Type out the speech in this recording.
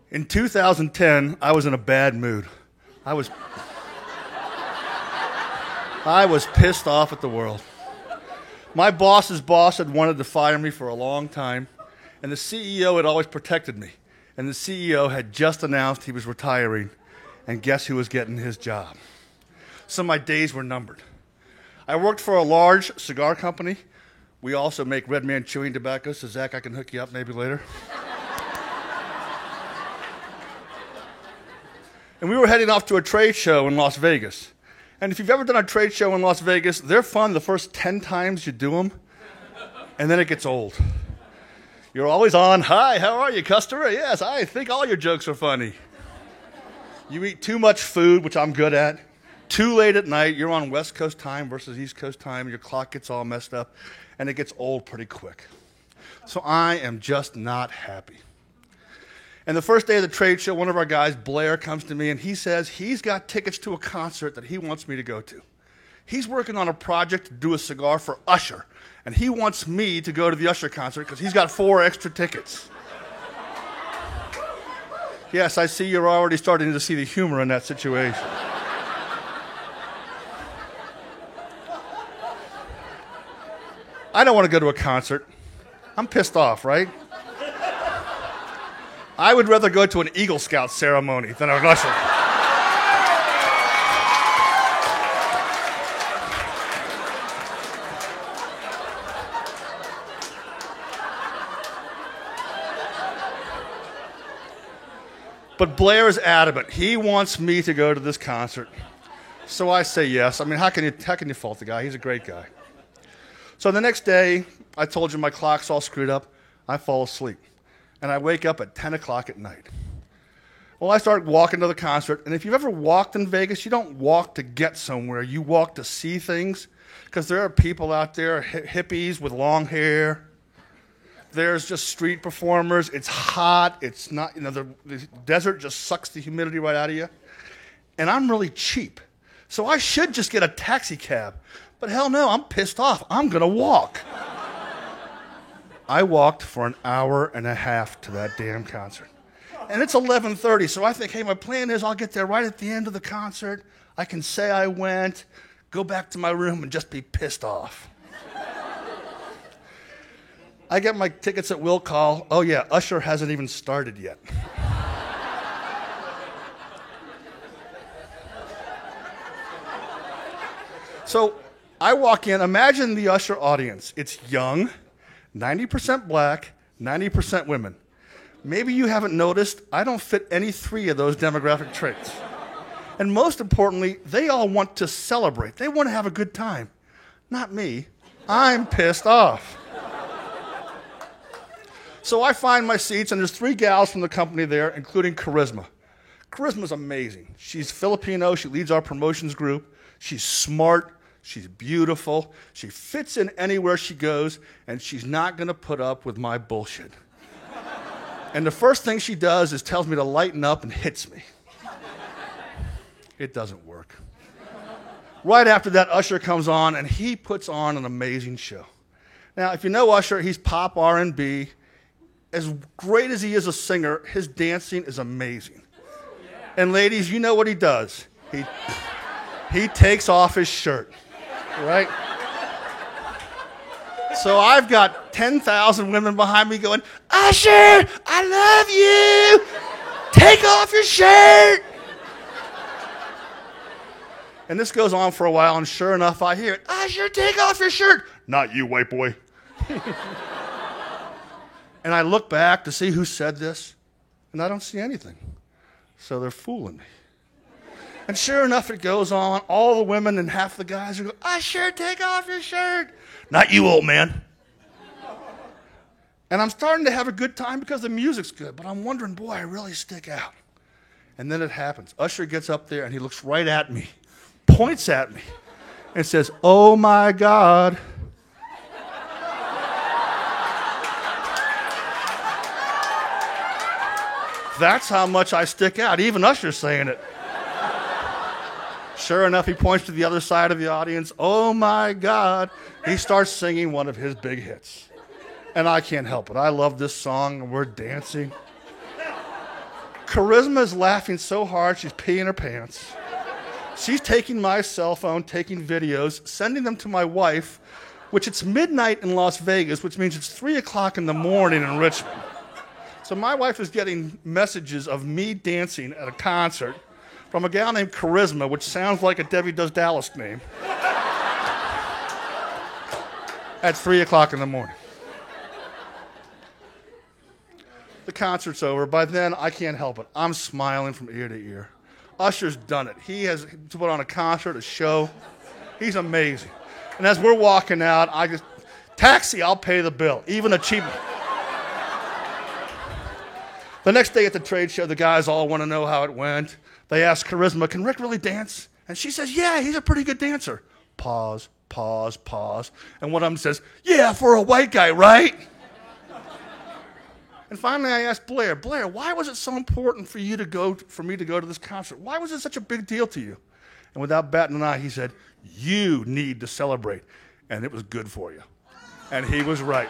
In 2010, I was in a bad mood. I was pissed off at the world. My boss's boss had wanted to fire me for a long time, and the CEO had always protected me. And the CEO had just announced he was retiring, and guess who was getting his job? So my days were numbered. I worked for a large cigar company. We also make Red Man chewing tobacco, so Zach, I can hook you up maybe later. And we were heading off to a trade show in Las Vegas. And if you've ever done a trade show in Las Vegas, they're fun the first 10 times you do them, and then it gets old. You're always on, hi, how are you, customer? Yes, I think all your jokes are funny. You eat too much food, which I'm good at. Too late at night, you're on West Coast time versus East Coast time, your clock gets all messed up, and it gets old pretty quick. So I am just not happy. And the first day of the trade show, one of our guys, Blair, comes to me and he says he's got tickets to a concert that he wants me to go to. He's working on a project to do a cigar for Usher, and he wants me to go to the Usher concert because he's got 4 extra tickets. Yes, I see you're already starting to see the humor in that situation. I don't want to go to a concert. I'm pissed off, right? I would rather go to an Eagle Scout ceremony than an Usher. But Blair is adamant. He wants me to go to this concert. So I say yes. I mean, how can you fault the guy? He's a great guy. So the next day, I told you my clock's all screwed up. I fall asleep. And I wake up at 10 o'clock at night. Well, I start walking to the concert, and if you've ever walked in Vegas, you don't walk to get somewhere. You walk to see things, because there are people out there, hippies with long hair. There's just street performers. It's hot. It's not, the desert just sucks the humidity right out of you. And I'm really cheap, so I should just get a taxi cab. But hell no, I'm pissed off. I'm going to walk. I walked for an hour and a half to that damn concert. And it's 11:30, so I think, hey, my plan is I'll get there right at the end of the concert. I can say I went, go back to my room, and just be pissed off. I get my tickets at will call. Oh, yeah, Usher hasn't even started yet. So I walk in. Imagine the Usher audience. It's young. 90% black, 90% women. Maybe you haven't noticed, I don't fit any 3 of those demographic traits. And most importantly, they all want to celebrate. They want to have a good time. Not me. I'm pissed off. So I find my seats, and there's 3 gals from the company there, including Charisma. Charisma's amazing. She's Filipino. She leads our promotions group. She's smart. She's beautiful. She fits in anywhere she goes, and she's not going to put up with my bullshit. And the first thing she does is tells me to lighten up and hits me. It doesn't work. Right after that, Usher comes on, and he puts on an amazing show. Now, if you know Usher, he's pop R&B. As great as he is a singer, his dancing is amazing. And ladies, you know what he does. He takes off his shirt. Right? So I've got 10,000 women behind me going, Usher, I love you. Take off your shirt. And this goes on for a while, and sure enough, I hear it. Usher, take off your shirt. Not you, white boy. And I look back to see who said this, and I don't see anything. So they're fooling me. And sure enough, it goes on. All the women and half the guys are going, Usher, take off your shirt. Not you, old man. And I'm starting to have a good time because the music's good, but I'm wondering, boy, I really stick out. And then it happens. Usher gets up there, and he looks right at me, points at me, and says, oh, my God. That's how much I stick out. Even Usher's saying it. Sure enough, he points to the other side of the audience. Oh, my God. He starts singing one of his big hits. And I can't help it. I love this song, and we're dancing. Charisma is laughing so hard she's peeing her pants. She's taking my cell phone, taking videos, sending them to my wife, which it's midnight in Las Vegas, which means it's 3 o'clock in the morning in Richmond. So my wife is getting messages of me dancing at a concert from a gal named Charisma, which sounds like a Debbie Does Dallas name, at 3 o'clock in the morning. The concert's over. By then, I can't help it. I'm smiling from ear to ear. Usher's done it. He has put on a concert, a show. He's amazing. And as we're walking out, I just, taxi, I'll pay the bill, even a cheap one. The next day at the trade show, the guys all want to know how it went. They ask Charisma, can Rick really dance? And she says, yeah, he's a pretty good dancer. Pause, pause, pause. And one of them says, yeah, for a white guy, right? And finally I asked Blair, why was it so important for me to go to this concert? Why was it such a big deal to you? And without batting an eye, he said, you need to celebrate. And it was good for you. And he was right.